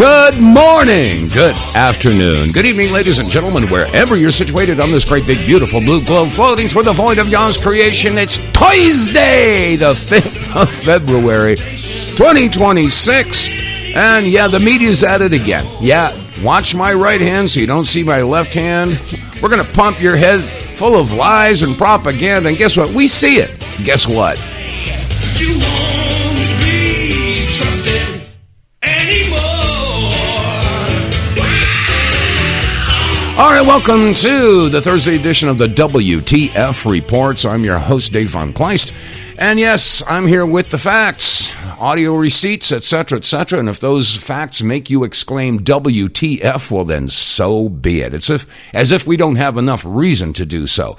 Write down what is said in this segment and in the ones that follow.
Good morning, good afternoon, good evening, ladies and gentlemen, wherever you're situated on this great, big, beautiful blue globe floating through the void of Yah's creation. It's Tuesday, the 5th of February, 2026. And yeah, the media's at it again. Yeah, watch my right hand so you don't see my left hand. We're going to pump your head full of lies and propaganda. And guess what? We see it. Guess what? You won't be trusted anymore. All right, welcome to the Thursday edition of the WTF Reports. I'm your host, Dave vonKleist. And yes, I'm here with the facts, audio receipts, etc., etc. And if those facts make you exclaim WTF, well then so be it. It's as if we don't have enough reason to do so.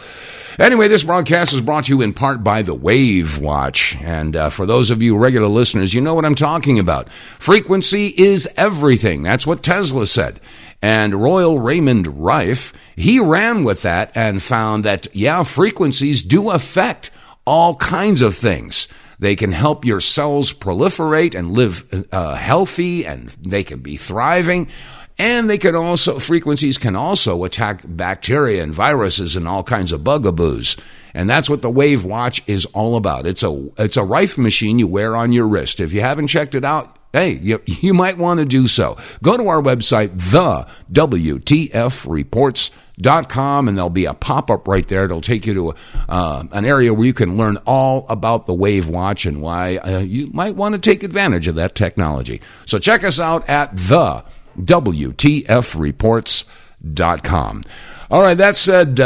Anyway, this broadcast is brought to you in part by the Wave Watch. And for those of you regular listeners, you know what I'm talking about. Frequency is everything. That's what Tesla said. And Royal Raymond Rife, he ran with that and found that, yeah, frequencies do affect all kinds of things. They can help your cells proliferate and live healthy, and they can be thriving. And they can also, frequencies can also attack bacteria and viruses and all kinds of bugaboos. And that's what the Wave Watch is all about. It's a Rife machine you wear on your wrist. If you haven't checked it out, hey, you might want to do so. Go to our website, TheWTFReports.com, and there'll be a pop-up right there. It'll take you to an area where you can learn all about the Wave Watch and why you might want to take advantage of that technology. So check us out at TheWTFReports.com. All right, that said,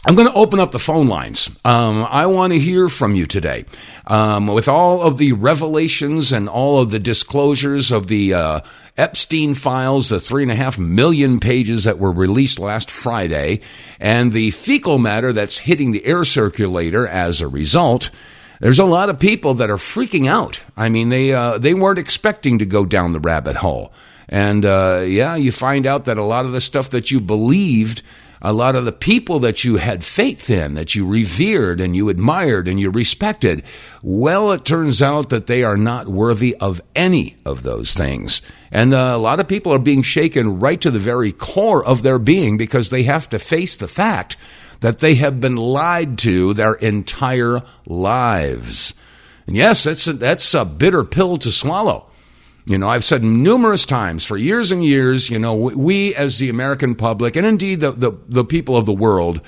I'm going to open up the phone lines. I want to hear from you today. With all of the revelations and all of the disclosures of the Epstein files, the 3.5 million pages that were released last Friday, and the fecal matter that's hitting the air circulator as a result, there's a lot of people that are freaking out. I mean, they weren't expecting to go down the rabbit hole. And you find out that a lot of the stuff that you believed, a lot of the people that you had faith in, that you revered and you admired and you respected, well, it turns out that they are not worthy of any of those things. And a lot of people are being shaken right to the very core of their being because they have to face the fact that they have been lied to their entire lives. And yes, that's a bitter pill to swallow. You know, I've said numerous times for years and years, you know, we as the American public, and indeed the people of the world,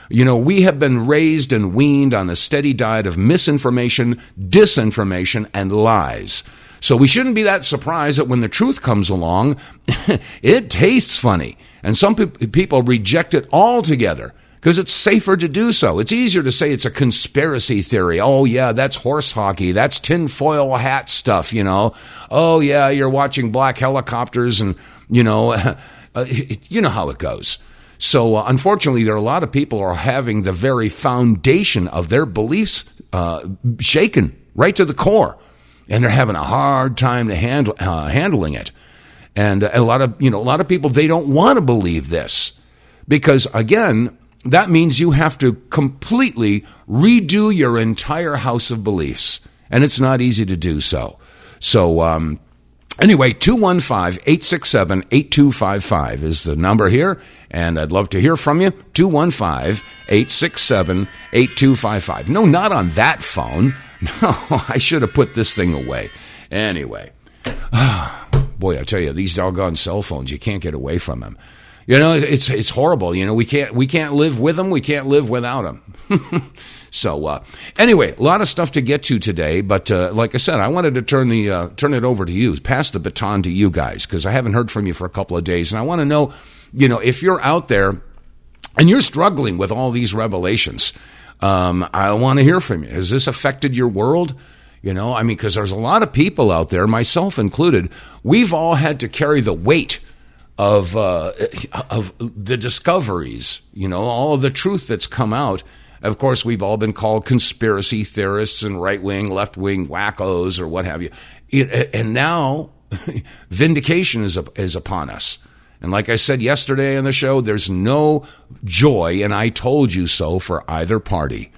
you know, we have been raised and weaned on a steady diet of misinformation, disinformation, and lies. So we shouldn't be that surprised that when the truth comes along, it tastes funny. And some people reject it altogether because it's safer to do so. It's easier to say it's a conspiracy theory. Oh, yeah, that's horse hockey. That's tinfoil hat stuff, you know. Oh, yeah, you're watching black helicopters and, you know, you know how it goes. So, unfortunately, there are a lot of people who are having the very foundation of their beliefs shaken right to the core. And they're having a hard time to handling it. And a lot of people, they don't want to believe this because, again, that means you have to completely redo your entire house of beliefs, and it's not easy to do so. So, anyway, 215-867-8255 is the number here, and I'd love to hear from you. 215-867-8255. No, not on that phone. No, I should have put this thing away. Anyway, boy, I tell you, these doggone cell phones, you can't get away from them. You know, it's horrible. You know, we can't live with them. We can't live without them. So anyway, a lot of stuff to get to today. But like I said, I wanted to turn it over to you, pass the baton to you guys, because I haven't heard from you for a couple of days, and I want to know, you know, if you're out there and you're struggling with all these revelations, I want to hear from you. Has this affected your world? You know, I mean, because there's a lot of people out there, myself included. We've all had to carry the weight of the discoveries, you know, all of the truth that's come out. Of course, we've all been called conspiracy theorists and right-wing, left-wing wackos or what have you. And now vindication is upon us. And like I said yesterday on the show, there's no joy, and I told you so, for either party.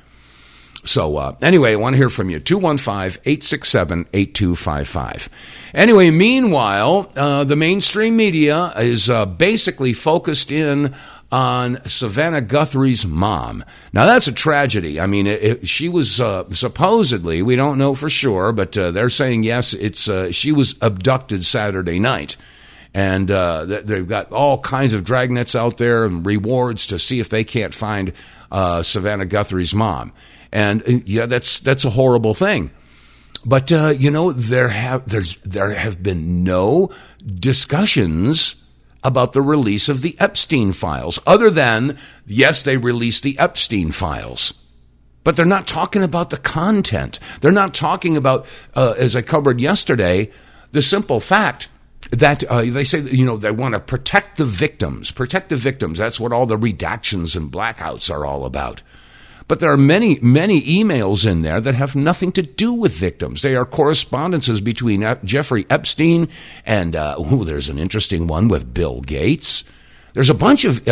So anyway, I want to hear from you. 215-867-8255. Anyway, meanwhile, the mainstream media is basically focused in on Savannah Guthrie's mom. Now, that's a tragedy. I mean, she was supposedly, we don't know for sure, but they're saying, yes, she was abducted Saturday night. And they've got all kinds of dragnets out there and rewards to see if they can't find Savannah Guthrie's mom. And yeah, that's a horrible thing. But there have been no discussions about the release of the Epstein files, other than, yes, they released the Epstein files. But they're not talking about the content. They're not talking about, as I covered yesterday, the simple fact that they say, they want to protect the victims. Protect the victims. That's what all the redactions and blackouts are all about. But there are many, many emails in there that have nothing to do with victims. They are correspondences between Jeffrey Epstein and, there's an interesting one with Bill Gates. There's a bunch of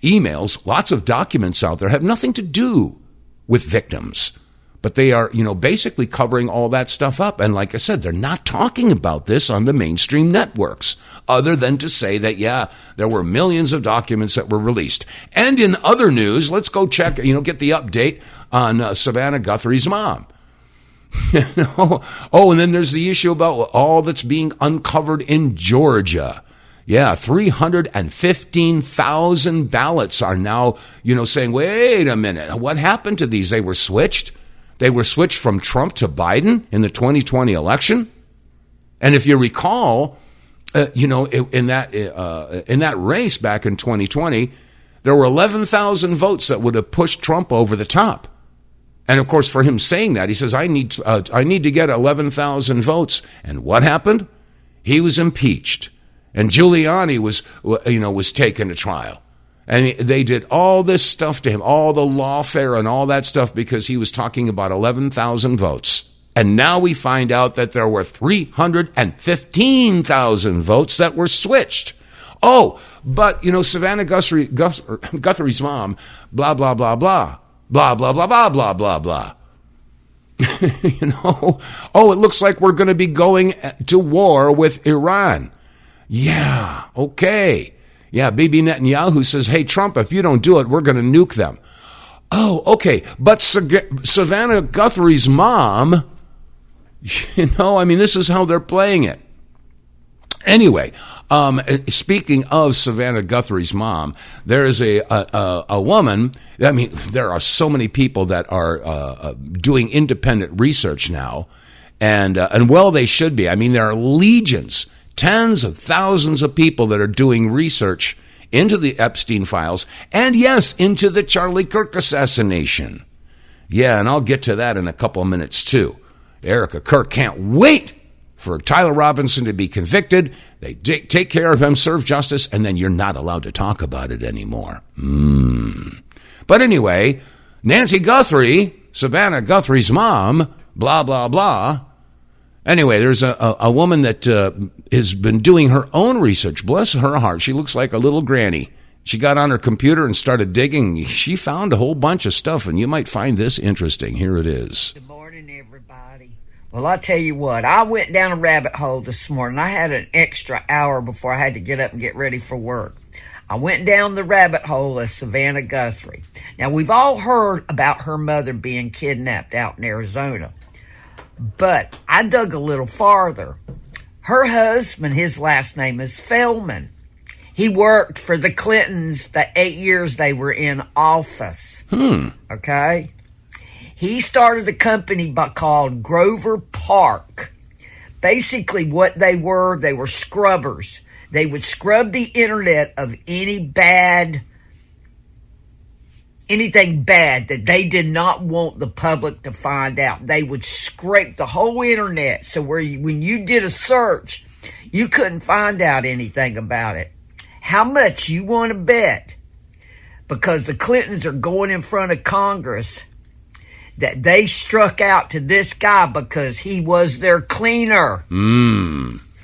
emails, lots of documents out there have nothing to do with victims. But they are, basically covering all that stuff up. And like I said, they're not talking about this on the mainstream networks, other than to say that, yeah, there were millions of documents that were released. And in other news, let's go check, get the update on Savannah Guthrie's mom. Oh, and then there's the issue about all that's being uncovered in Georgia. Yeah, 315,000 ballots are now, saying, wait a minute, what happened to these? They were switched. They were switched from Trump to Biden in the 2020 election. And if you recall, in that race back in 2020, there were 11,000 votes that would have pushed Trump over the top. And of course, for him saying that, he says, I need to get 11,000 votes. And what happened? He was impeached. And Giuliani was taken to trial. And they did all this stuff to him, all the lawfare and all that stuff, because he was talking about 11,000 votes. And now we find out that there were 315,000 votes that were switched. Oh, but, Savannah Guthrie's mom, blah, blah, blah, blah, blah, blah, blah, blah, blah, blah, blah. Oh, it looks like we're going to be going to war with Iran. Yeah, okay. Yeah, Bibi Netanyahu says, hey, Trump, if you don't do it, we're going to nuke them. Oh, okay. But Savannah Guthrie's mom, this is how they're playing it. Anyway, speaking of Savannah Guthrie's mom, there is a woman. There are so many people that are doing independent research now, and well, they should be. There are legions, tens of thousands of people that are doing research into the Epstein files, and yes, into the Charlie Kirk assassination. Yeah, and I'll get to that in a couple of minutes too. Erika Kirk can't wait for Tyler Robinson to be convicted. They take care of him, serve justice, and then you're not allowed to talk about it anymore. But anyway, Nancy Guthrie, Savannah Guthrie's mom, blah, blah, blah. Anyway, there's a woman that has been doing her own research. Bless her heart. She looks like a little granny. She got on her computer and started digging. She found a whole bunch of stuff, and you might find this interesting. Here it is. Good morning, everybody. Well, I'll tell you what. I went down a rabbit hole this morning. I had an extra hour before I had to get up and get ready for work. I went down the rabbit hole of Savannah Guthrie. Now, we've all heard about her mother being kidnapped out in Arizona. But I dug a little farther. Her husband, his last name is Feldman. He worked for the Clintons the 8 years they were in office. Okay? He started a company called Grover Park. Basically what they were scrubbers. They would scrub the internet of anything bad that they did not want the public to find out. They would scrape the whole internet, so when you did a search, you couldn't find out anything about it. How much you want to bet? Because the Clintons are going in front of Congress that they struck out to this guy because he was their cleaner.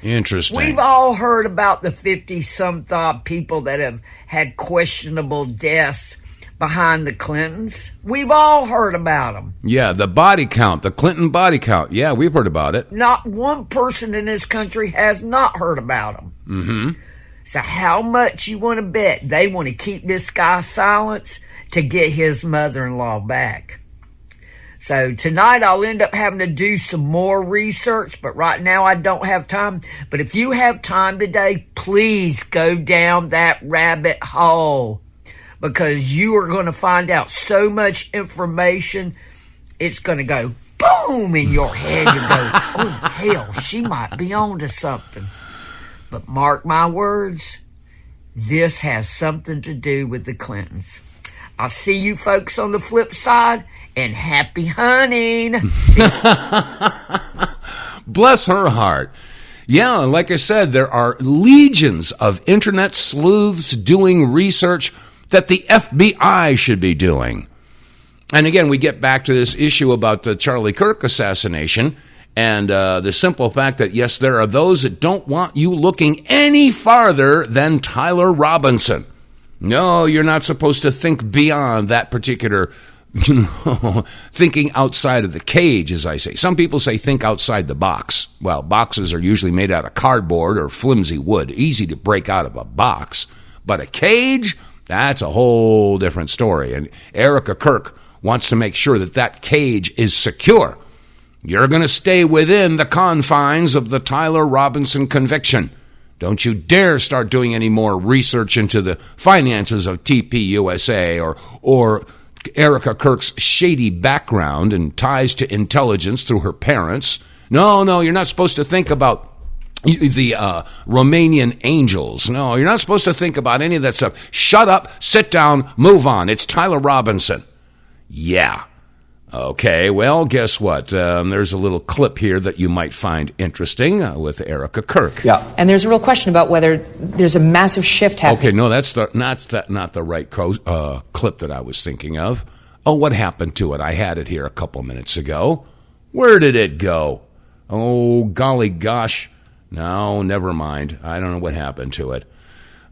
Interesting. We've all heard about the 50-some-odd people that have had questionable deaths behind the Clintons. We've all heard about them. Yeah, the body count, the Clinton body count. Yeah, we've heard about it. Not one person in this country has not heard about them. Mm-hmm. So how much you want to bet they want to keep this guy silent to get his mother-in-law back? So tonight I'll end up having to do some more research, but right now I don't have time. But if you have time today, please go down that rabbit hole, because you are going to find out so much information, it's going to go boom in your head. You go, oh, hell, she might be on to something. But mark my words, this has something to do with the Clintons. I'll see you folks on the flip side, and happy hunting. Bless her heart. Yeah, like I said, there are legions of internet sleuths doing research that the FBI should be doing. And again, we get back to this issue about the Charlie Kirk assassination and the simple fact that, yes, there are those that don't want you looking any farther than Tyler Robinson. No, you're not supposed to think beyond that particular, thinking outside of the cage, as I say. Some people say think outside the box. Well, boxes are usually made out of cardboard or flimsy wood, easy to break out of a box. But a cage, that's a whole different story. And Erika Kirk wants to make sure that that cage is secure. You're going to stay within the confines of the Tyler Robinson conviction. Don't you dare start doing any more research into the finances of TPUSA or Erika Kirk's shady background and ties to intelligence through her parents. No, you're not supposed to think about the Romanian angels. No, you're not supposed to think about any of that stuff. Shut up, sit down, move on. It's Tyler Robinson. Yeah. Okay, well, guess what? There's a little clip here that you might find interesting with Erika Kirk. Yeah. And there's a real question about whether there's a massive shift happening. Okay, no, that's not the right clip that I was thinking of. Oh, what happened to it? I had it here a couple minutes ago. Where did it go? Oh, golly gosh. No, never mind. I don't know what happened to it.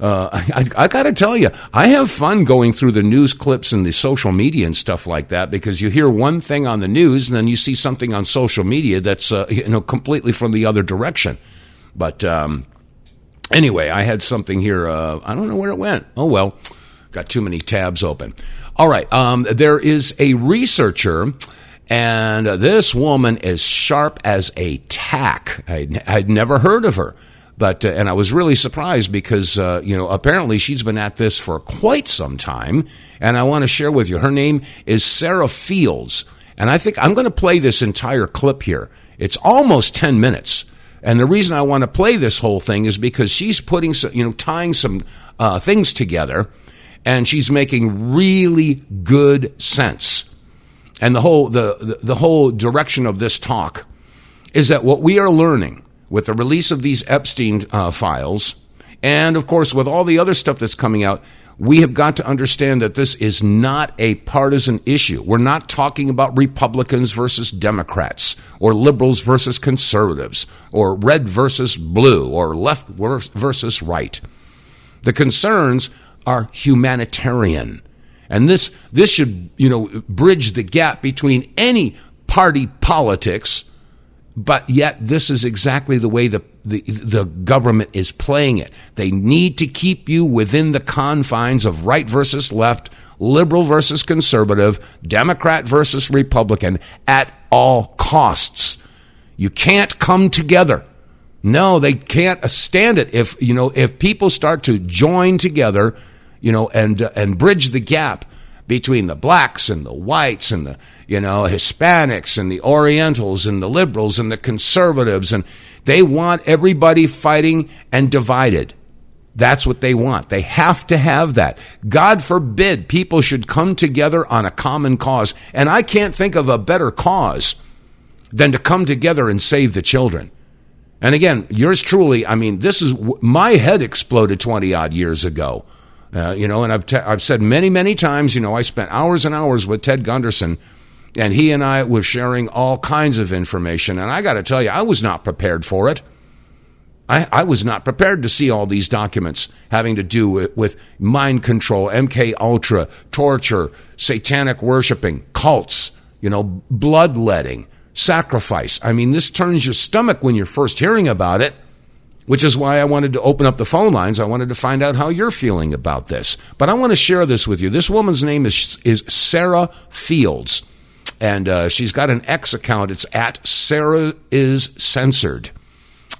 I got to tell you, I have fun going through the news clips and the social media and stuff like that, because you hear one thing on the news and then you see something on social media that's completely from the other direction. But anyway, I had something here. I don't know where it went. Oh, well, got too many tabs open. All right. There is a researcher, and this woman is sharp as a tack. I'd never heard of her. But and I was really surprised because, apparently she's been at this for quite some time. And I want to share with you, her name is Sarah Fields. And I think I'm going to play this entire clip here. It's almost 10 minutes. And the reason I want to play this whole thing is because she's putting, tying some things together. And she's making really good sense. And the whole direction of this talk is that what we are learning with the release of these Epstein files, and, of course, with all the other stuff that's coming out, we have got to understand that this is not a partisan issue. We're not talking about Republicans versus Democrats, or liberals versus conservatives, or red versus blue, or left versus right. The concerns are humanitarian. And this should, bridge the gap between any party politics. But yet, this is exactly the way the government is playing it. They need to keep you within the confines of right versus left, liberal versus conservative, Democrat versus Republican at all costs. You can't come together. No, they can't stand it. If people start to join together, and bridge the gap between the blacks and the whites and the Hispanics and the Orientals and the liberals and the conservatives, and they want everybody fighting and divided. That's what they want. They have to have that. God forbid people should come together on a common cause. And I can't think of a better cause than to come together and save the children. And again, yours truly, my head exploded 20-odd years ago. And I've said many, many times, I spent hours and hours with Ted Gunderson, and he and I were sharing all kinds of information. And I got to tell you, I was not prepared for it. I was not prepared to see all these documents having to do with mind control, MK Ultra, torture, satanic worshiping, cults, bloodletting, sacrifice. I mean, this turns your stomach when you're first hearing about it, which is why I wanted to open up the phone lines. I wanted to find out how you're feeling about this. But I want to share this with you. This woman's name is Sarah Fields, and she's got an X account. It's at Sarah is Censored.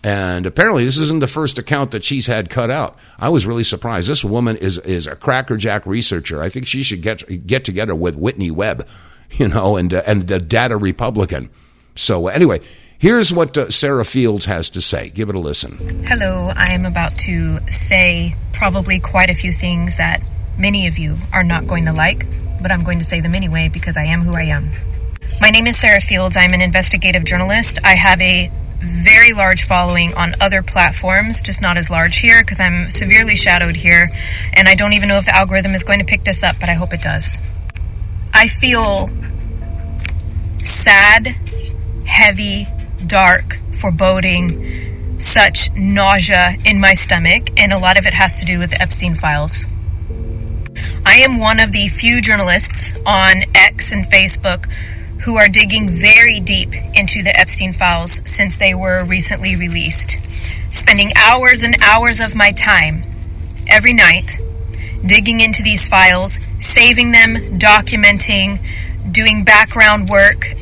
And apparently this isn't the first account that she's had cut out. I was really surprised. This woman is a crackerjack researcher. I think she should get together with Whitney Webb, and the Data Republican. So anyway, here's what Sarah Fields has to say. Give it a listen. Hello, I am about to say probably quite a few things that many of you are not going to like, but I'm going to say them anyway because I am who I am. My name is Sarah Fields. I'm an investigative journalist. I have a very large following on other platforms, just not as large here because I'm severely shadowed here, and I don't even know if the algorithm is going to pick this up, but I hope it does. I feel sad, heavy, dark, foreboding, such nausea in my stomach, and a lot of it has to do with the Epstein files. I am one of the few journalists on X and Facebook who are digging very deep into the Epstein files since they were recently released, spending hours and hours of my time every night digging into these files, saving them, documenting, doing background work,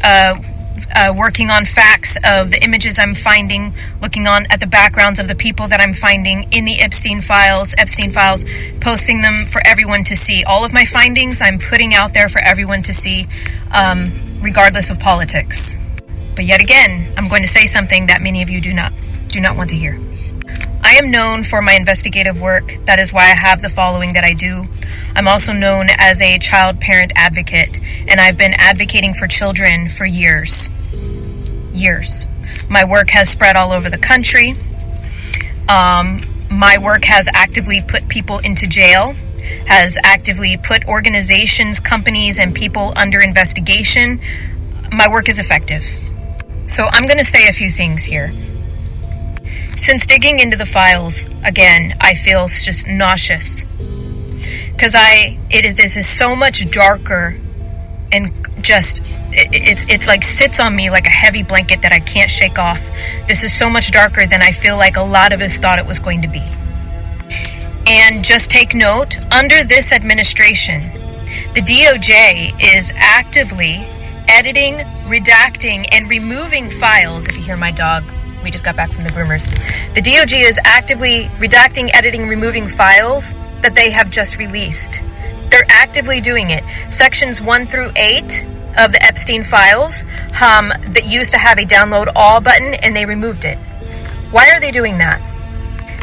working on facts of the images I'm finding, looking at the backgrounds of the people that I'm finding in the Epstein files, posting them for everyone to see. All of my findings I'm putting out there for everyone to see, regardless of politics. But yet again, I'm going to say something that many of you do not want to hear. I am known for my investigative work. That is why I have the following that I do. I'm also known as a child parent advocate, and I've been advocating for children for years. My work has spread all over the country. My work has actively put people into jail, has actively put organizations, companies, and people under investigation. My work is effective. So I'm going to say a few things here. Since digging into the files, again, I feel just nauseous. Because this is so much darker and just, it's like sits on me like a heavy blanket that I can't shake off. This is so much darker than I feel like a lot of us thought it was going to be. And just take note, under this administration, the DOJ is actively editing, redacting, and removing files. If you hear my dog, we just got back from the groomers. The DOJ is actively redacting, editing, removing files that they have just released. They're actively doing it. Sections 1 through 8 of the Epstein files that used to have a download all button, and they removed it. Why are they doing that?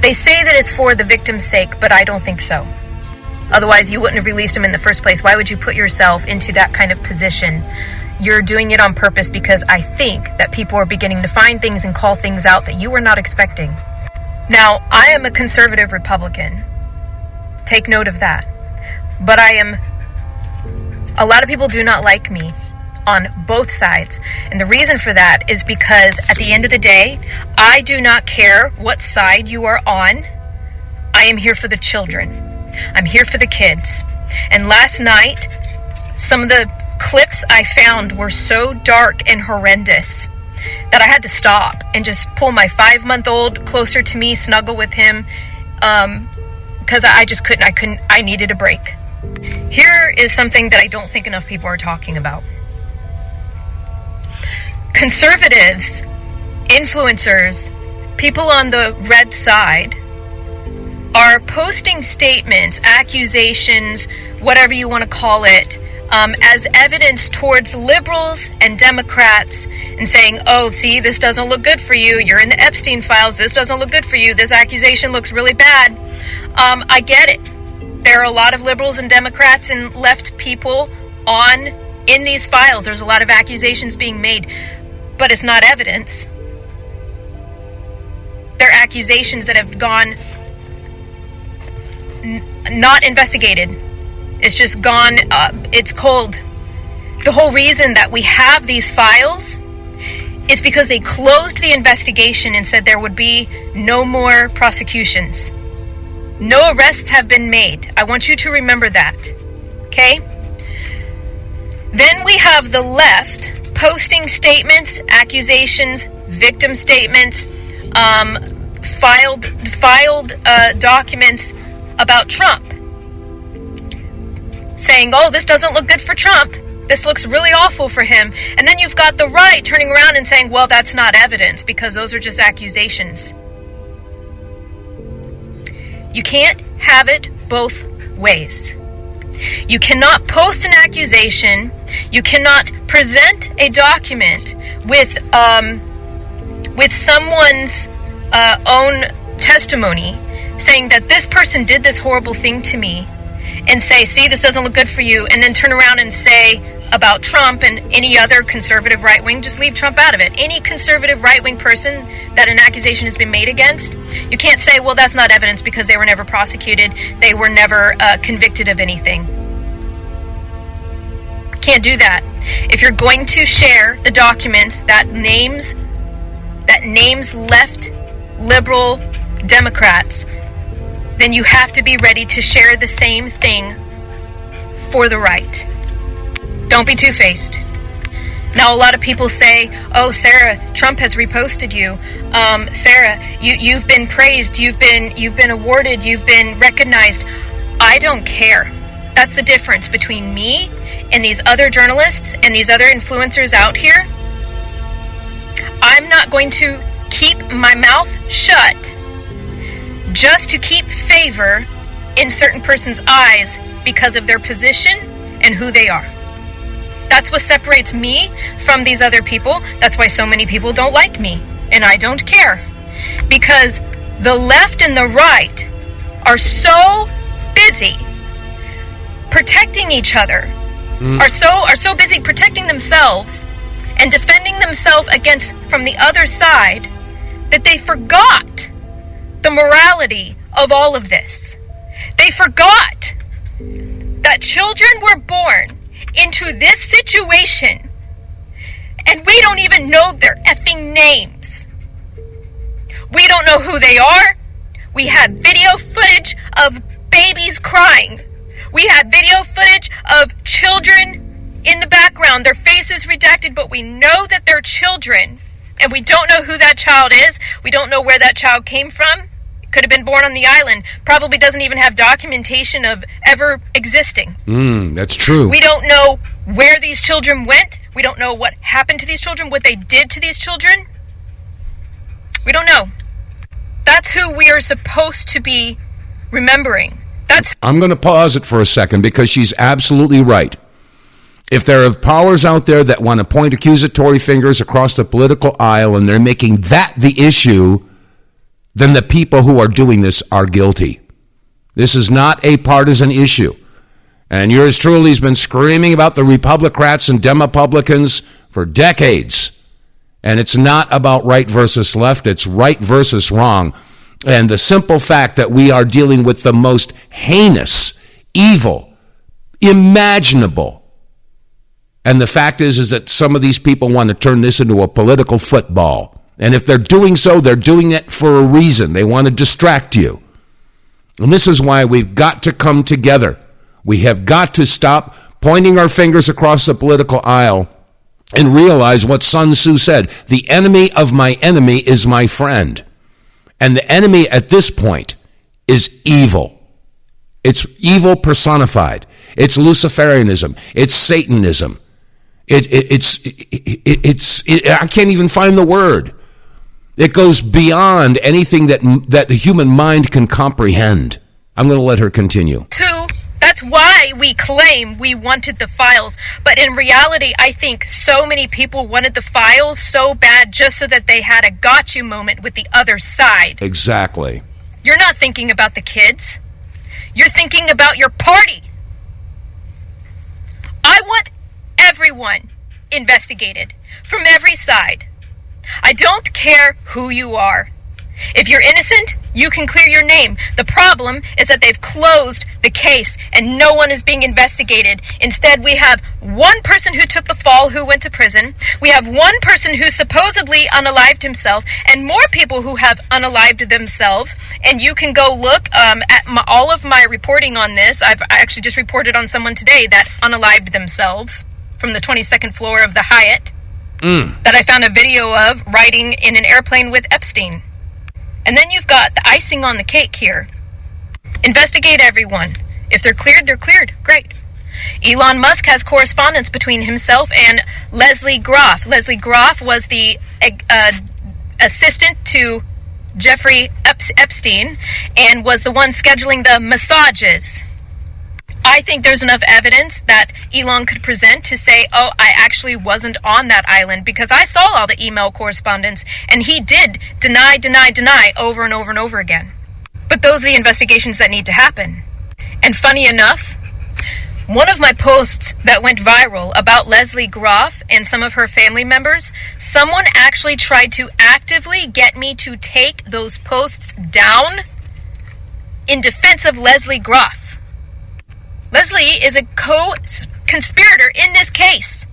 They say that it's for the victim's sake, but I don't think so. Otherwise, you wouldn't have released them in the first place. Why would you put yourself into that kind of position? You're doing it on purpose because I think that people are beginning to find things and call things out that you were not expecting. Now, I am a conservative Republican. Take note of that. But a lot of people do not like me on both sides. And the reason for that is because at the end of the day, I do not care what side you are on. I am here for the children. I'm here for the kids. And last night, some of the clips I found were so dark and horrendous that I had to stop and just pull my 5-month-old closer to me, snuggle with him, because I just couldn't. I needed a break. Here is something that I don't think enough people are talking about. Conservatives, influencers, people on the red side are posting statements, accusations, whatever you want to call it, as evidence towards liberals and Democrats and saying, oh, see, this doesn't look good for you. You're in the Epstein files. This doesn't look good for you. This accusation looks really bad. I get it. There are a lot of liberals and Democrats and left people in these files. There's a lot of accusations being made, but it's not evidence. They're accusations that have gone not investigated. It's just gone, it's cold. The whole reason that we have these files is because they closed the investigation and said there would be no more prosecutions. No arrests have been made. I want you to remember that. Okay? Then we have the left posting statements, accusations, victim statements, filed documents about Trump, saying, oh, this doesn't look good for Trump. This looks really awful for him. And then you've got the right turning around and saying, well, that's not evidence because those are just accusations. You can't have it both ways. You cannot post an accusation. You cannot present a document with someone's own testimony saying that this person did this horrible thing to me and say, see, this doesn't look good for you, and then turn around and say about Trump and any other conservative right-wing, just leave Trump out of it. Any conservative right-wing person that an accusation has been made against, you can't say, well, that's not evidence because they were never prosecuted, they were never convicted of anything. Can't do that. If you're going to share the documents that names left liberal Democrats, then you have to be ready to share the same thing for the right. Don't be two-faced. Now, a lot of people say, oh, Sarah, Trump has reposted you. Sarah, you've been praised, you've been awarded, you've been recognized. I don't care. That's the difference between me and these other journalists and these other influencers out here. I'm not going to keep my mouth shut just to keep favor in certain person's eyes because of their position and who they are. That's what separates me from these other people. That's why so many people don't like me, and I don't care. Because the left and the right are so busy protecting each other, are so busy protecting themselves and defending themselves from the other side that they forgot the morality of all of this. They forgot that children were born into this situation and we don't even know their effing names. We don't know who they are. We have video footage of babies crying. We have video footage of children in the background, their faces redacted, but we know that they're children. And we don't know who that child is. We don't know where that child came from. Could have been born on the island. Probably doesn't even have documentation of ever existing. That's true. We don't know where these children went. We don't know what happened to these children, what they did to these children. We don't know. That's who we are supposed to be remembering. I'm going to pause it for a second because she's absolutely right. If there are powers out there that want to point accusatory fingers across the political aisle and they're making that the issue, then the people who are doing this are guilty. This is not a partisan issue. And yours truly has been screaming about the Republicrats and Demopublicans for decades. And it's not about right versus left, it's right versus wrong. And the simple fact that we are dealing with the most heinous evil imaginable. And the fact is that some of these people want to turn this into a political football. And if they're doing so, they're doing it for a reason. They want to distract you. And this is why we've got to come together. We have got to stop pointing our fingers across the political aisle and realize what Sun Tzu said. The enemy of my enemy is my friend. And the enemy at this point is evil. It's evil personified. It's Luciferianism. It's Satanism. It's I can't even find the word. It goes beyond anything that the human mind can comprehend. I'm going to let her continue. That's why we claim we wanted the files. But in reality, I think so many people wanted the files so bad just so that they had a got you moment with the other side. Exactly. You're not thinking about the kids. You're thinking about your party. I want everyone investigated from every side. I don't care who you are. If you're innocent, You can clear your name. The problem is that they've closed the case and no one is being investigated. Instead, we have one person who took the fall who went to prison. We have one person who supposedly unalived himself and more people who have unalived themselves. And you can go look at all of my reporting on this. I actually just reported on someone today that unalived themselves from the 22nd floor of the Hyatt that I found a video of riding in an airplane with Epstein. And then you've got the icing on the cake here. Investigate everyone. If they're cleared, they're cleared. Great. Elon Musk has correspondence between himself and Leslie Groff. Leslie Groff was the assistant to Jeffrey Epstein and was the one scheduling the massages. I think there's enough evidence that Elon could present to say, oh, I actually wasn't on that island because I saw all the email correspondence and he did deny over and over and over again. But those are the investigations that need to happen. And funny enough, one of my posts that went viral about Leslie Groff and some of her family members, someone actually tried to actively get me to take those posts down in defense of Leslie Groff. Leslie is a co-conspirator in this case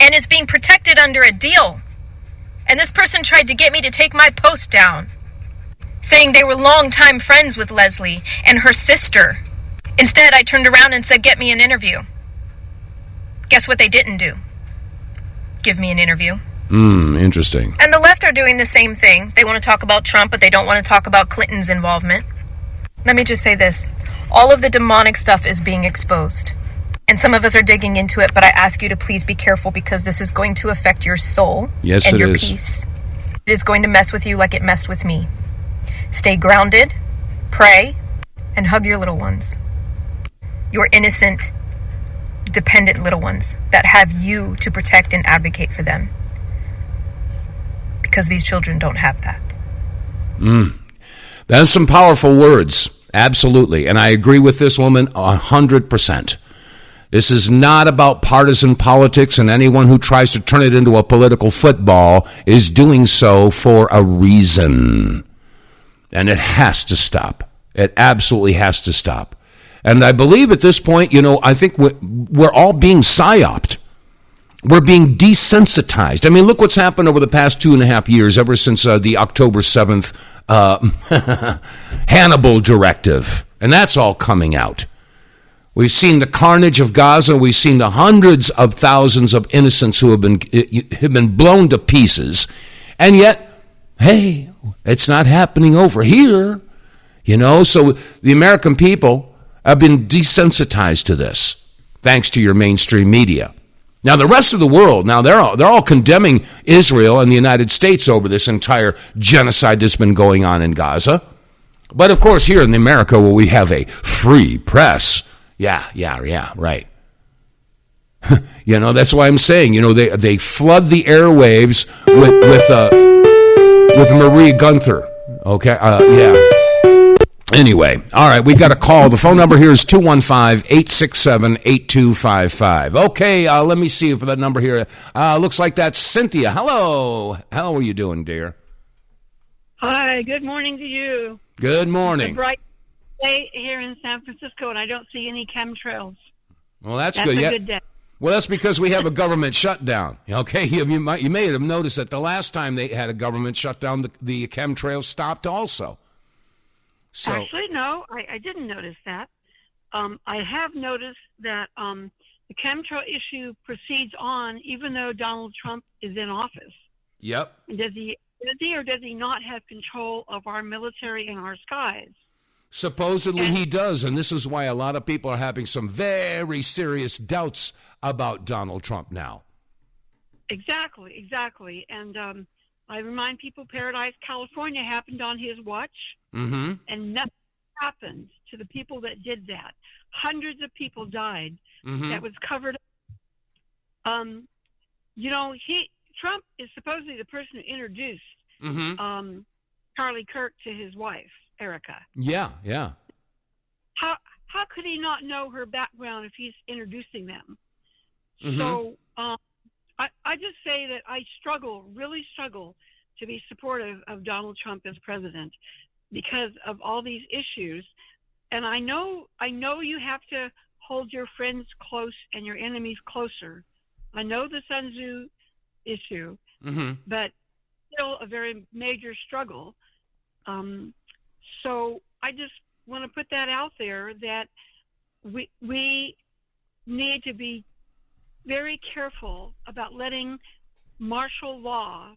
and is being protected under a deal. And this person tried to get me to take my post down, saying they were longtime friends with Leslie and her sister. Instead, I turned around and said, get me an interview. Guess what they didn't do? Give me an interview. Interesting. And the left are doing the same thing. They want to talk about Trump, but they don't want to talk about Clinton's involvement. Let me just say this. All of the demonic stuff is being exposed. And some of us are digging into it, but I ask you to please be careful because this is going to affect your soul and your peace. It is going to mess with you like it messed with me. Stay grounded, pray, and hug your little ones. Your innocent, dependent little ones that have you to protect and advocate for them. Because these children don't have that. That's some powerful words. Absolutely. And I agree with this woman 100%. This is not about partisan politics, and anyone who tries to turn it into a political football is doing so for a reason. And it has to stop. It absolutely has to stop. And I believe at this point, I think we're all being psyoped. We're being desensitized. I mean, look what's happened over the past 2.5 years, ever since the October 7th Hannibal directive. And that's all coming out. We've seen the carnage of Gaza. We've seen the hundreds of thousands of innocents who have been blown to pieces. And yet, hey, it's not happening over here. So the American people have been desensitized to this, thanks to your mainstream media. Now, the rest of the world, they're all condemning Israel and the United States over this entire genocide that's been going on in Gaza. But, of course, here in America, where we have a free press, yeah, right. That's why I'm saying, they flood the airwaves with Marie Gunther. Okay, yeah. Anyway, all right, we got a call. The phone number here is 215-867-8255. Okay, let me see for that number here. Looks like that's Cynthia. Hello. How are you doing, dear? Hi, good morning to you. Good morning. It's a bright day here in San Francisco, and I don't see any chemtrails. Well, that's good. That's a good day. Well, that's because we have a government shutdown. Okay, you may have noticed that the last time they had a government shutdown, the chemtrails stopped also. So, actually, no, I didn't notice that. I have noticed that the chemtrail issue proceeds on even though Donald Trump is in office. Yep. Does he or does he not have control of our military and our skies? Supposedly he does, and this is why a lot of people are having some very serious doubts about Donald Trump now. Exactly. And I remind people Paradise, California happened on his watch, and nothing happened to the people that did that. Hundreds of people died. That was covered up. Trump is supposedly the person who introduced Charlie Kirk to his wife, Erika. Yeah. How could he not know her background if he's introducing them? So I just say that I really struggle to be supportive of Donald Trump as president because of all these issues. And I know you have to hold your friends close and your enemies closer. I know the Sun Tzu issue, but still a very major struggle. So I just want to put that out there, that we need to be very careful about letting martial law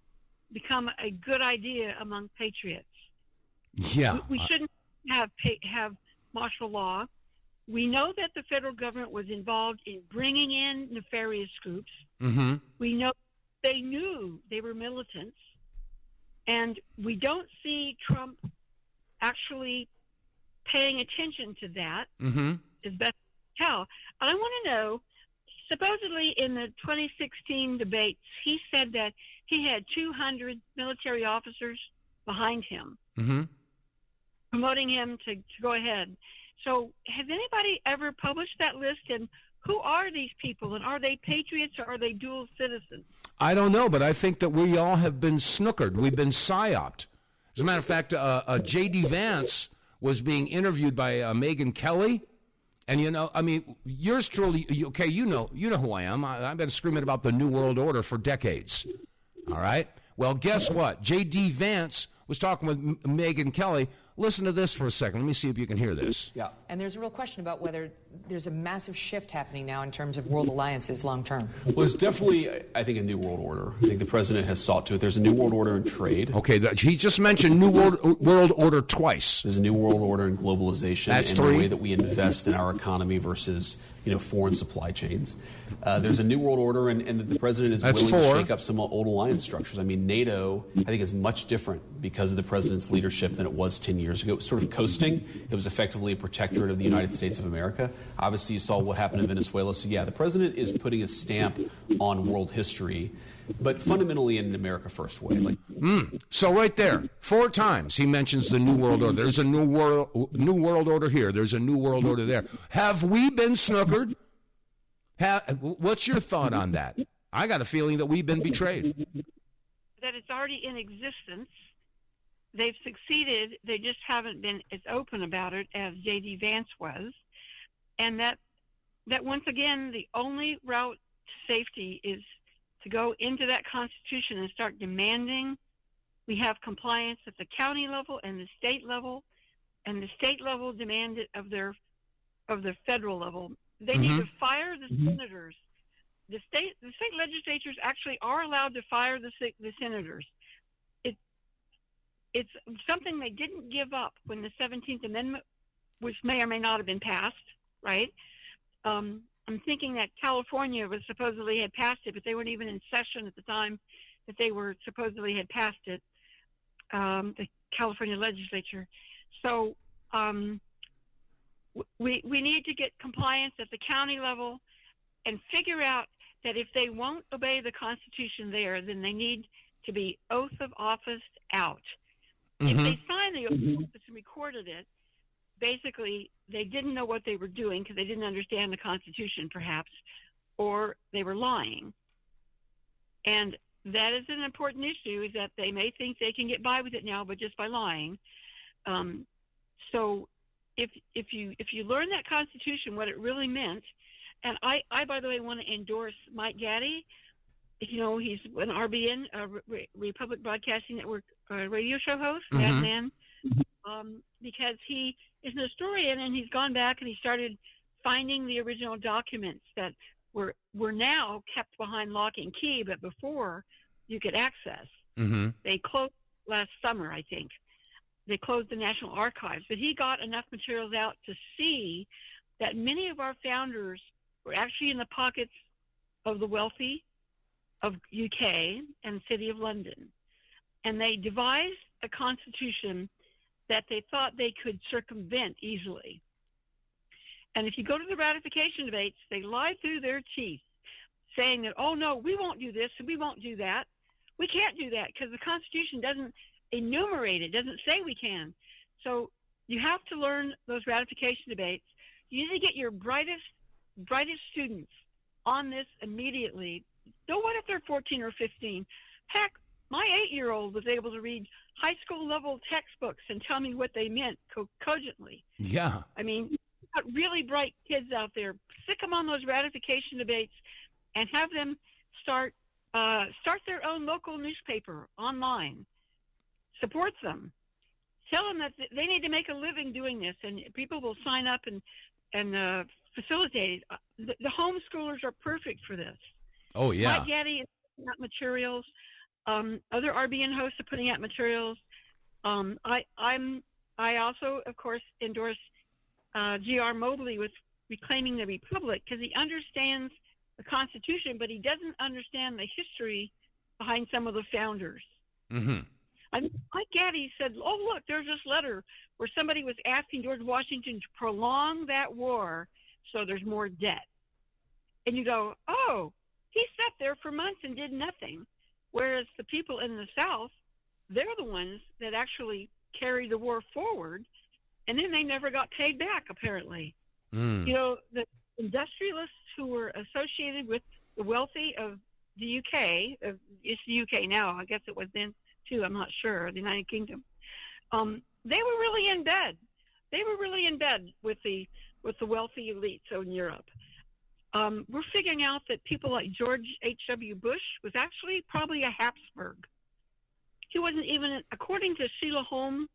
become a good idea among patriots. Yeah. We shouldn't have martial law. We know that the federal government was involved in bringing in nefarious groups. We know they knew they were militants. And we don't see Trump actually paying attention to that, as best I can tell. And I want to know, supposedly in the 2016 debates, he said that he had 200 military officers behind him, promoting him to go ahead. So has anybody ever published that list? And who are these people? And are they patriots or are they dual citizens? I don't know, but I think that we all have been snookered. We've been psyoped. As a matter of fact, J.D. Vance was being interviewed by Megyn Kelly. And, you know, I mean, yours truly, okay, you know who I am. I've been screaming about the New World Order for decades. All right? Well, guess what? J.D. Vance was talking with Megyn Kelly. Listen to this for a second. Let me see if you can hear this. Yeah. And there's a real question about whether there's a massive shift happening now in terms of world alliances long term. Well, there's definitely, I think, a new world order. I think the president has sought to it. There's a new world order in trade. Okay, he just mentioned new world order twice. There's a new world order in globalization. That's and three. The way that we invest in our economy versus, foreign supply chains. There's a new world order, and the president is willing to shake up some old alliance structures. I mean, NATO, I think, is much different because of the president's leadership than it was 10 years ago. It was sort of coasting. It was effectively a protectorate of the United States of America. Obviously, you saw what happened in Venezuela. So, yeah, the president is putting a stamp on world history, but fundamentally in an America First way. So right there, 4 times he mentions the New World Order. There's a new world order here. There's a new world order there. Have we been snookered? What's your thought on that? I got a feeling that we've been betrayed. That it's already in existence. They've succeeded. They just haven't been as open about it as J.D. Vance was. And that once again, the only route to safety is to go into that Constitution and start demanding we have compliance at the county level and the state level, and the state level demand it of the federal level. They need to fire the senators. The state legislatures actually are allowed to fire the senators. It's something they didn't give up when the 17th Amendment, which may or may not have been passed, right? I'm thinking that California was supposedly had passed it, but they weren't even in session at the time that they were supposedly had passed it, the California legislature. So we need to get compliance at the county level and figure out that if they won't obey the Constitution there, then they need to be oath of office out. If they signed the oath of office and recorded it, basically they didn't know what they were doing because they didn't understand the Constitution, perhaps, or they were lying. And that is an important issue, is that they may think they can get by with it now, but just by lying. So if you learn that Constitution, what it really meant, and I by the way, want to endorse Mike Gaddy. He's an RBN, Republic Broadcasting Network radio show host, that man, because he is an historian and he's gone back and he started finding the original documents that were now kept behind lock and key, but before you could access. They closed last summer, I think. They closed the National Archives, but he got enough materials out to see that many of our founders were actually in the pockets of the wealthy of UK and the City of London. And they devised a constitution that they thought they could circumvent easily. And if you go to the ratification debates, they lie through their teeth saying that, oh, no, we won't do this and we won't do that. We can't do that because the Constitution doesn't enumerate it, doesn't say we can. So you have to learn those ratification debates. You need to get your brightest students on this immediately. Don't wait if they're 14 or 15. Heck, My 8-year-old was able to read high school level textbooks and tell me what they meant cogently. Yeah. I mean, you've got really bright kids out there. Stick them on those ratification debates and have them start their own local newspaper online. Support them. Tell them that they need to make a living doing this, and people will sign up and facilitate it. The homeschoolers are perfect for this. Oh, yeah. Mike Gaddy is putting out materials. Other RBN hosts are putting out materials. I also, of course, endorse G.R. Mobley with Reclaiming the Republic, because he understands the Constitution, but he doesn't understand the history behind some of the founders. Mm-hmm. Mike Gaddy said, oh, look, there's this letter where somebody was asking George Washington to prolong that war so there's more debt. And you go, oh, he sat there for months and did nothing. Whereas the people in the South, they're the ones that actually carried the war forward, and then they never got paid back, apparently. Mm. You know, the industrialists who were associated with the wealthy of the UK, it's the UK now, I guess it was then too, I'm not sure, the United Kingdom, they were really in bed. They were really in bed with the wealthy elites in Europe. We're figuring out that people like George H.W. Bush was actually probably a Habsburg. He wasn't even, according to Sheila Holm,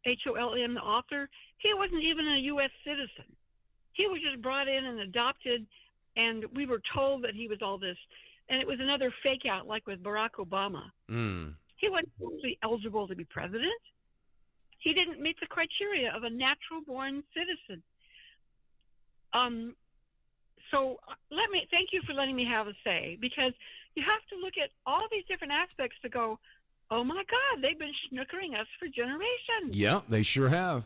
Holm, the author, he wasn't even a U.S. citizen. He was just brought in and adopted, and we were told that he was all this. And it was another fake out, like with Barack Obama. Mm. He wasn't actually eligible to be president. He didn't meet the criteria of a natural-born citizen. So thank you for letting me have a say, because you have to look at all these different aspects to go, oh my God, they've been snookering us for generations. Yeah, they sure have.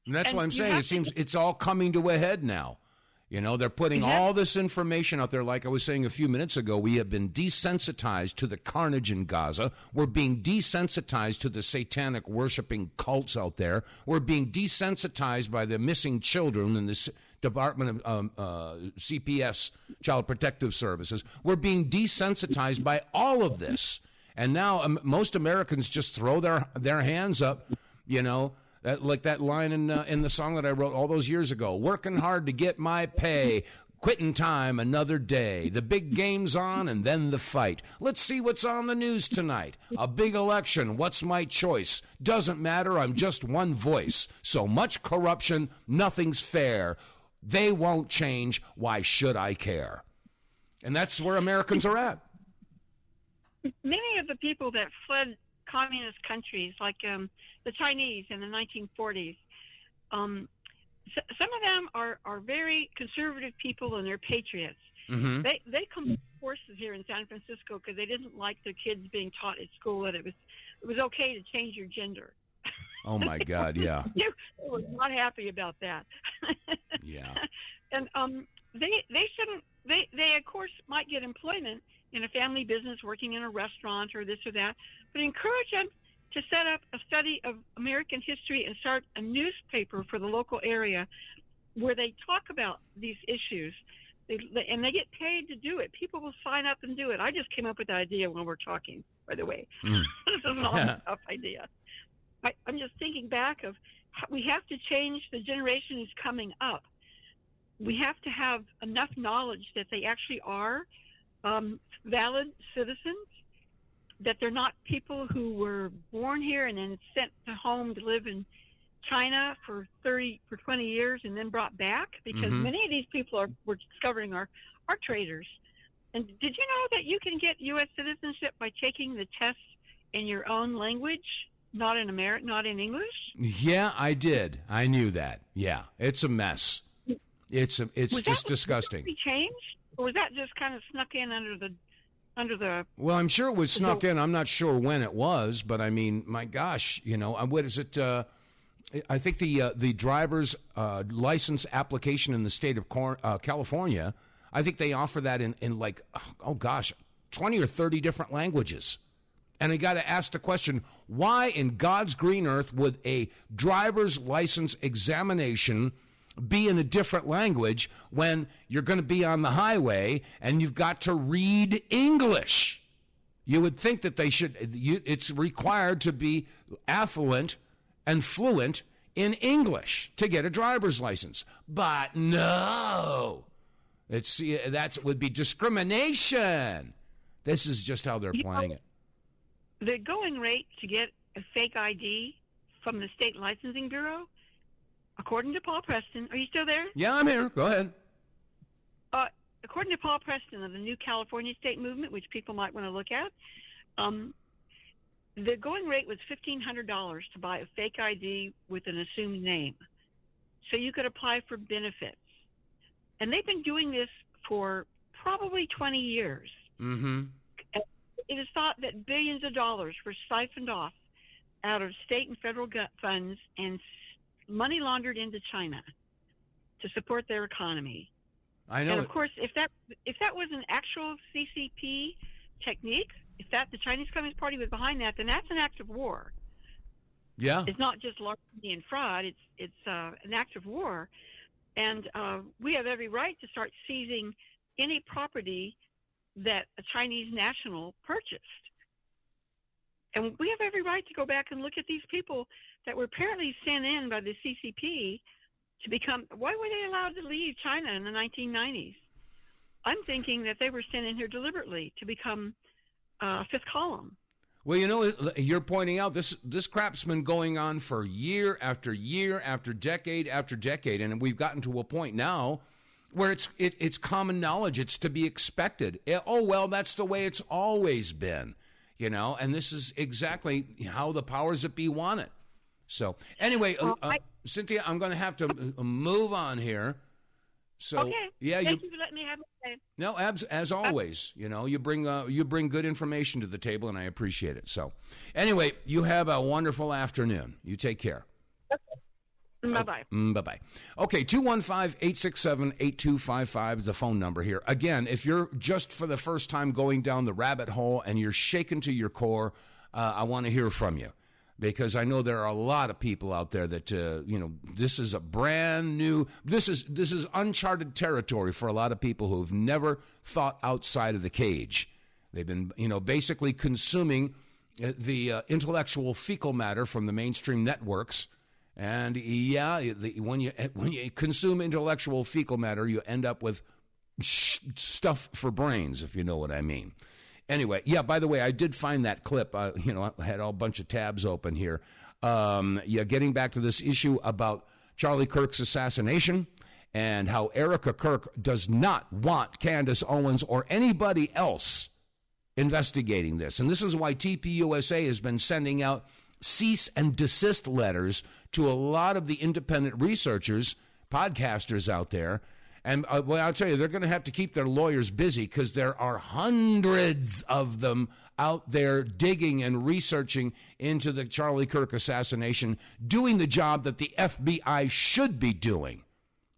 And that's what I'm saying. It seems it's all coming to a head now. You know, they're putting all this information out there. Like I was saying a few minutes ago, we have been desensitized to the carnage in Gaza. We're being desensitized to the satanic worshiping cults out there. We're being desensitized by the missing children in the Department of CPS, Child Protective Services. We're being desensitized by all of this. And now most Americans just throw their hands up, you know, like that line in the song that I wrote all those years ago, working hard to get my pay, quitting time another day. The big game's on and then the fight. Let's see what's on the news tonight. A big election. What's my choice? Doesn't matter. I'm just one voice. So much corruption. Nothing's fair. They won't change. Why should I care? And that's where Americans are at. Many of the people that fled communist countries, like the Chinese in the 1940s, some of them are very conservative people, and they're patriots. Mm-hmm. They come to forces here in San Francisco because they didn't like their kids being taught at school that it was okay to change your gender. Oh my God, yeah. They were not happy about that. Yeah. And they shouldn't. They of course might get employment in a family business, working in a restaurant or this or that, but encourage them to set up a study of American history and start a newspaper for the local area where they talk about these issues. And they get paid to do it. People will sign up and do it. I just came up with the idea when we're talking, by the way. This is not a tough idea. I'm just thinking back of we have to change the generation who's coming up. We have to have enough knowledge that they actually are valid citizens, that they're not people who were born here and then sent to home to live in China for 20 years and then brought back, because many of these people we're discovering are traitors. And did you know that you can get U.S. citizenship by taking the test in your own language, not in English? Yeah, I did. I knew that. Yeah, it's a mess. It's just disgusting. Was that changed, or was that just kind of snuck in under the? Well, I'm sure it was snuck in. I'm not sure when it was, but I mean, my gosh, you know, what is it? I think the driver's license application in the state of California, I think they offer that in like, oh gosh, 20 or 30 different languages. And I got to ask the question, why in God's green earth would a driver's license examination be in a different language when you're going to be on the highway and you've got to read English? You would think that they should, it's required to be affluent and fluent in English to get a driver's license. But no, that would be discrimination. This is just how they're playing it. The going rate to get a fake ID from the State Licensing Bureau, according to Paul Preston, are you still there? Yeah, I'm here. Go ahead. According to Paul Preston of the New California State Movement, which people might want to look at, the going rate was $1,500 to buy a fake ID with an assumed name. So you could apply for benefits. And they've been doing this for probably 20 years. Mm-hmm. It is thought that billions of dollars were siphoned off out of state and federal funds and money laundered into China to support their economy. I know. And of course, if that was an actual CCP technique, if the Chinese Communist Party was behind that, then that's an act of war. Yeah, it's not just larceny and fraud; it's an act of war, and we have every right to start seizing any property that a Chinese national purchased. And we have every right to go back and look at these people that were apparently sent in by the CCP to become. Why were they allowed to leave China in the 1990s? I'm thinking that they were sent in here deliberately to become fifth column. Well, you know, you're pointing out this crap's been going on for year after year after decade, and we've gotten to a point now where it's common knowledge. It's to be expected. Oh, well, that's the way it's always been, you know, and this is exactly how the powers that be want it. So anyway, Cynthia, I'm going to have to move on here. So, okay. Yeah, Thank you for letting me have my say. No, as always, you know, you bring good information to the table, and I appreciate it. So, anyway, you have a wonderful afternoon. You take care. Okay. Bye-bye. Bye-bye. Okay, 215-867-8255 is the phone number here. Again, if you're just for the first time going down the rabbit hole and you're shaken to your core, I want to hear from you. Because I know there are a lot of people out there that, this is a brand new, this is uncharted territory for a lot of people who've never thought outside of the cage. They've been, basically consuming the intellectual fecal matter from the mainstream networks. And when you consume intellectual fecal matter, you end up with stuff for brains, if you know what I mean. Anyway, by the way, I did find that clip. I had a bunch of tabs open here. Getting back to this issue about Charlie Kirk's assassination and how Erika Kirk does not want Candace Owens or anybody else investigating this. And this is why TPUSA has been sending out cease and desist letters to a lot of the independent researchers, podcasters out there. And I'll tell you, they're going to have to keep their lawyers busy because there are hundreds of them out there digging and researching into the Charlie Kirk assassination, doing the job that the FBI should be doing.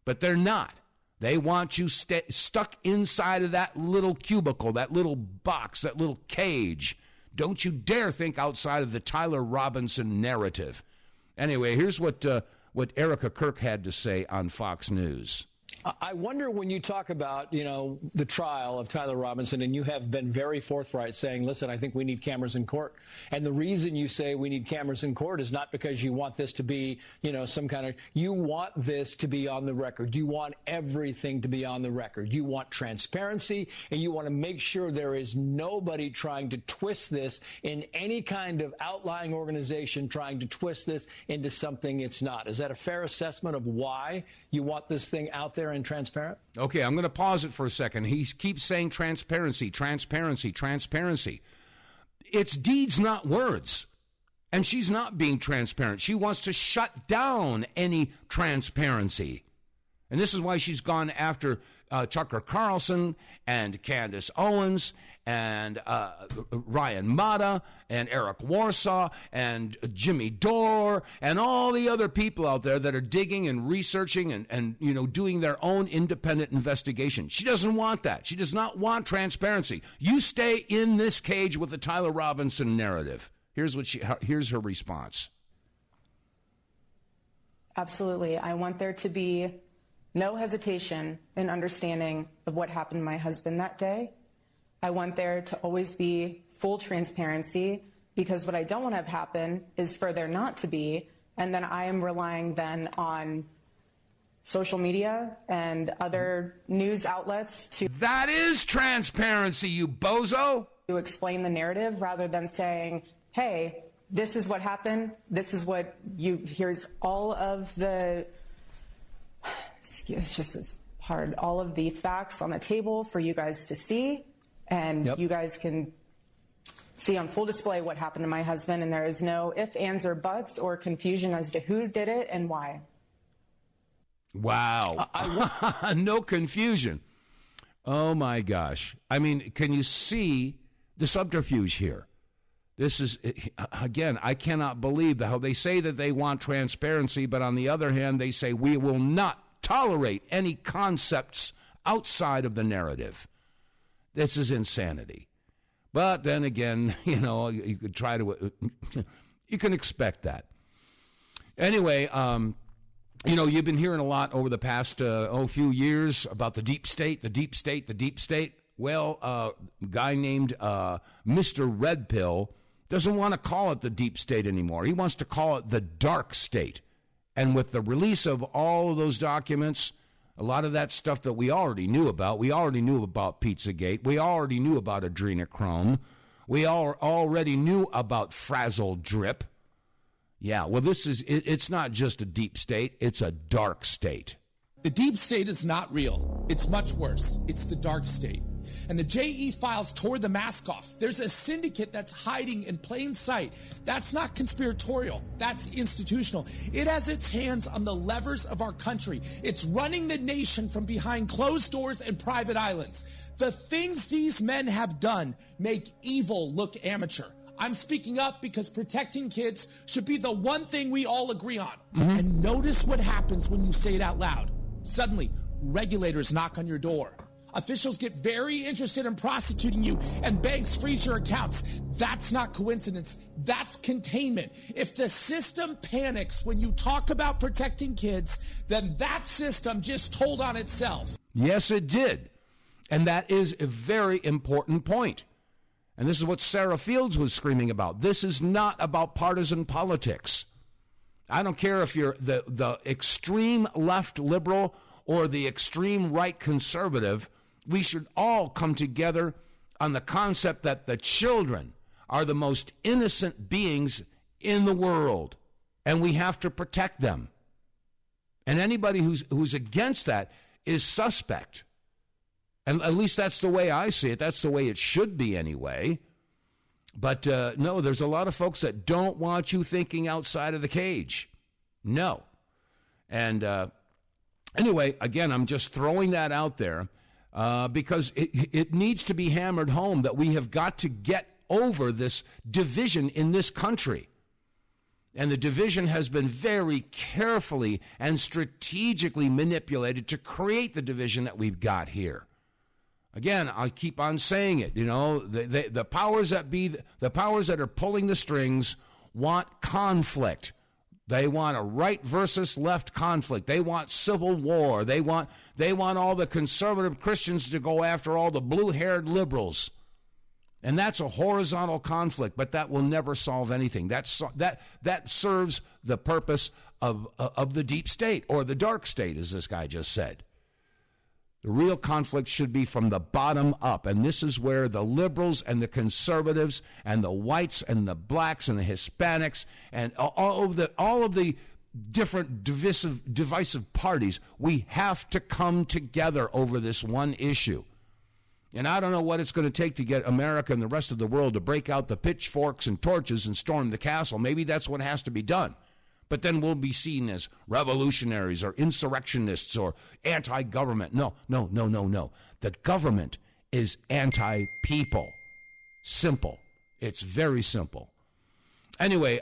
But they're not. They want you stuck inside of that little cubicle, that little box, that little cage. Don't you dare think outside of the Tyler Robinson narrative. Anyway, here's what Erika Kirk had to say on Fox News. I wonder when you talk about, the trial of Tyler Robinson, and you have been very forthright saying, listen, I think we need cameras in court. And the reason you say we need cameras in court is not because you want this to be, you want this to be on the record. You want everything to be on the record. You want transparency, and you want to make sure there is nobody trying to twist this in any kind of outlying organization trying to twist this into something it's not. Is that a fair assessment of why you want this thing out there and transparent? Okay, I'm going to pause it for a second. He keeps saying transparency, transparency, transparency. It's deeds, not words. And she's not being transparent. She wants to shut down any transparency. And this is why she's gone after Tucker Carlson and Candace Owens and Ryan Mata and Eric Warsaw and Jimmy Dore and all the other people out there that are digging and researching and doing their own independent investigation. She doesn't want that. She does not want transparency. You stay in this cage with the Tyler Robinson narrative. Here's her response. Absolutely. I want there to be no hesitation in understanding of what happened to my husband that day. I want there to always be full transparency, because what I don't want to have happen is for there not to be, and then I am relying then on social media and other news outlets to... That is transparency, you bozo! ...to explain the narrative rather than saying, hey, this is what happened, this is what you... Here's all of the... It's just as hard. All of the facts on the table for you guys to see, and you guys can see on full display what happened to my husband, and there is no ifs, ands, or buts or confusion as to who did it and why. Wow. No confusion. Oh, my gosh. I mean, can you see the subterfuge here? This is, again, I cannot believe how they say that they want transparency, but on the other hand, they say we will not tolerate any concepts outside of the narrative. This is insanity. But then again, you could try to, you can expect that. Anyway, you've been hearing a lot over the past few years about the deep state, the deep state, the deep state. Well, a guy named Mr. Red Pill doesn't want to call it the deep state anymore. He wants to call it the dark state. And with the release of all of those documents, a lot of that stuff that we already knew about Pizzagate. We already knew about adrenochrome. We already knew about frazzle drip. Yeah, well, it's not just a deep state, it's a dark state. The deep state is not real. It's much worse. It's the dark state. And the JE files tore the mask off. There's a syndicate that's hiding in plain sight. That's not conspiratorial. That's institutional. It has its hands on the levers of our country. It's running the nation from behind closed doors and private islands. The things these men have done make evil look amateur. I'm speaking up because protecting kids should be the one thing we all agree on. Mm-hmm. And notice what happens when you say it out loud. Suddenly, regulators knock on your door. Officials get very interested in prosecuting you, and banks freeze your accounts. That's not coincidence. That's containment. If the system panics when you talk about protecting kids, then that system just told on itself. Yes, it did. And that is a very important point. And this is what Sarah Fields was screaming about. This is not about partisan politics. I don't care if you're the extreme left liberal or the extreme right conservative. We should all come together on the concept that the children are the most innocent beings in the world, and we have to protect them. And anybody who's against that is suspect. And at least that's the way I see it. That's the way it should be anyway. But no, there's a lot of folks that don't want you thinking outside of the cage. No. And anyway, again, I'm just throwing that out there because it needs to be hammered home that we have got to get over this division in this country. And the division has been very carefully and strategically manipulated to create the division that we've got here. Again, I keep on saying it, the powers that be, the powers that are pulling the strings want conflict. They want a right versus left conflict. They want civil war. They want all the conservative Christians to go after all the blue-haired liberals. And that's a horizontal conflict, but that will never solve anything. That serves the purpose of the deep state or the dark state, as this guy just said. The real conflict should be from the bottom up, and this is where the liberals and the conservatives and the whites and the blacks and the Hispanics and all of the different divisive parties, we have to come together over this one issue. And I don't know what it's going to take to get America and the rest of the world to break out the pitchforks and torches and storm the castle. Maybe that's what has to be done. But then we'll be seen as revolutionaries or insurrectionists or anti-government. No. The government is anti-people. Simple. It's very simple. Anyway,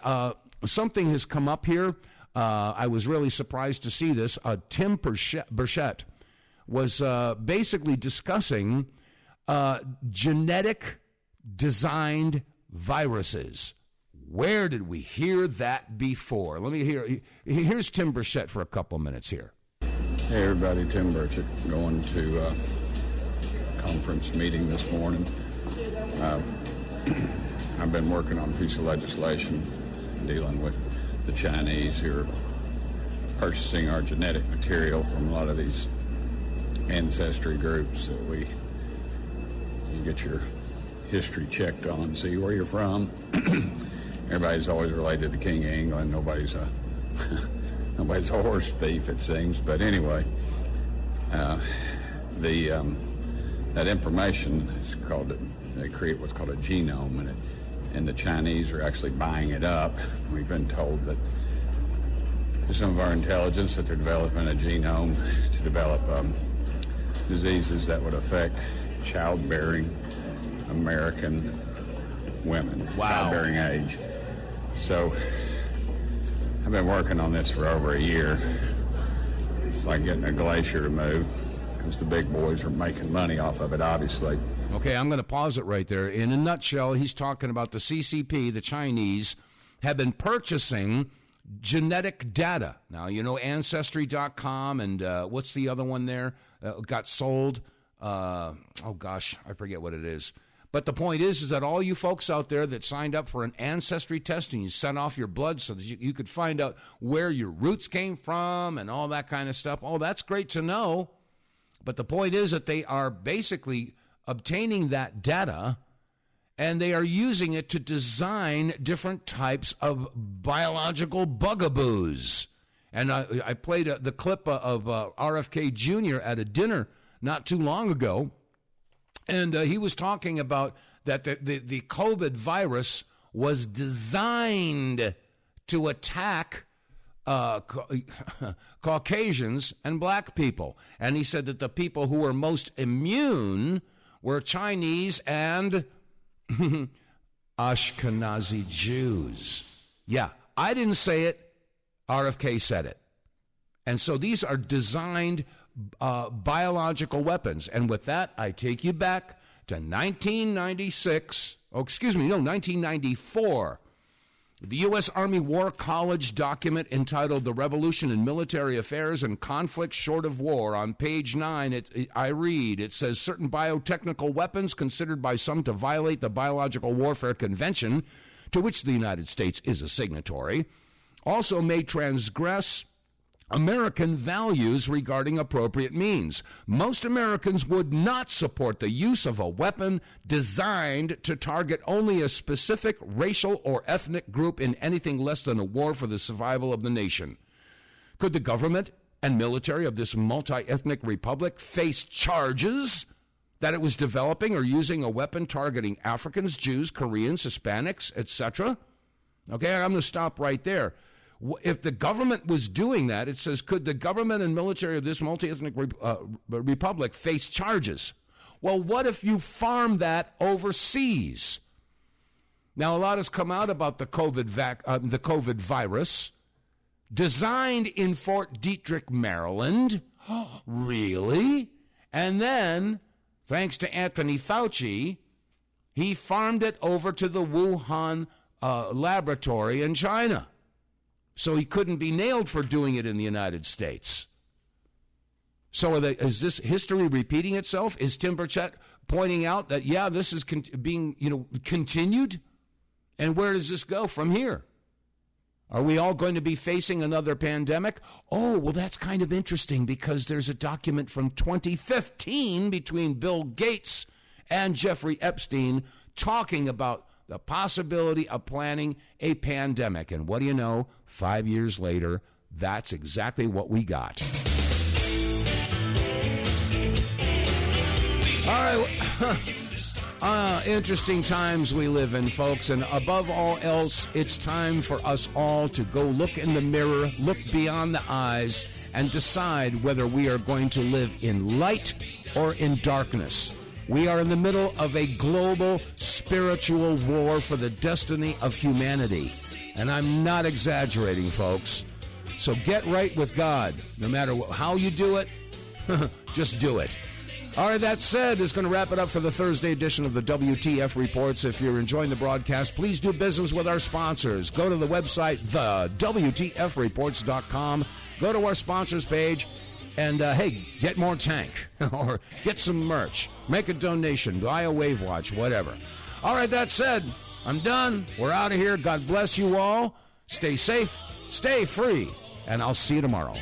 something has come up here. I was really surprised to see this. Tim Burchett was basically discussing genetic designed viruses. Where did we hear that before? Here's Tim Burchett for a couple minutes here. Hey everybody, Tim Burchett, going to a conference meeting this morning. I've been working on a piece of legislation dealing with the Chinese who are purchasing our genetic material from a lot of these ancestry groups that you get your history checked on, see where you're from. Everybody's always related to the King of England. Nobody's a horse thief, it seems. But anyway, that information is called, they create what's called a genome, and the Chinese are actually buying it up. We've been told that some of our intelligence that they're developing a genome to develop diseases that would affect childbearing American women, childbearing age. So I've been working on this for over a year. It's like getting a glacier to move, because the big boys are making money off of it, obviously. Okay, I'm going to pause it right there. In a nutshell, he's talking about the CCP, the Chinese, have been purchasing genetic data. Now, you know, Ancestry.com and what's the other one there? Got sold. Oh, gosh, I forget what it is. But the point is that all you folks out there that signed up for an ancestry test and you sent off your blood so that you could find out where your roots came from and all that kind of stuff, oh, that's great to know. But the point is that they are basically obtaining that data and they are using it to design different types of biological bugaboos. And I played the clip of RFK Jr. at a dinner not too long ago, and he was talking about that the COVID virus was designed to attack Caucasians and black people. And he said that the people who were most immune were Chinese and Ashkenazi Jews. Yeah, I didn't say it. RFK said it. And so these are designed biological weapons. And with that, I take you back to 1994. The U.S. Army War College document entitled The Revolution in Military Affairs and Conflicts Short of War. On page 9, I read, it says, certain biotechnical weapons considered by some to violate the Biological Warfare Convention, to which the United States is a signatory, also may transgress American values regarding appropriate means. Most Americans would not support the use of a weapon designed to target only a specific racial or ethnic group in anything less than a war for the survival of the nation. Could the government and military of this multi-ethnic republic face charges that it was developing or using a weapon targeting Africans, Jews, Koreans, Hispanics, etc.? Okay, I'm going to stop right there. If the government was doing that, it says, could the government and military of this multi-ethnic republic face charges? Well, what if you farm that overseas? Now, a lot has come out about the COVID virus, designed in Fort Detrick, Maryland. Really? And then, thanks to Anthony Fauci, he farmed it over to the Wuhan laboratory in China. So he couldn't be nailed for doing it in the United States. So is this history repeating itself? Is Tim Burchett pointing out that, yeah, this is being continued? And where does this go from here? Are we all going to be facing another pandemic? Oh, well, that's kind of interesting because there's a document from 2015 between Bill Gates and Jeffrey Epstein talking about the possibility of planning a pandemic. And what do you know? 5 years later, that's exactly what we got. All right. Interesting times we live in, folks. And above all else, it's time for us all to go look in the mirror, look beyond the eyes, and decide whether we are going to live in light or in darkness. We are in the middle of a global spiritual war for the destiny of humanity. And I'm not exaggerating, folks. So get right with God. No matter how you do it, just do it. All right, that said, is going to wrap it up for the Thursday edition of the WTF Reports. If you're enjoying the broadcast, please do business with our sponsors. Go to the website, TheWTFReports.com. Go to our sponsors page. And, hey, get more tank or get some merch. Make a donation. Buy a Wave Watch, whatever. All right, that said, I'm done. We're out of here. God bless you all. Stay safe, stay free, and I'll see you tomorrow.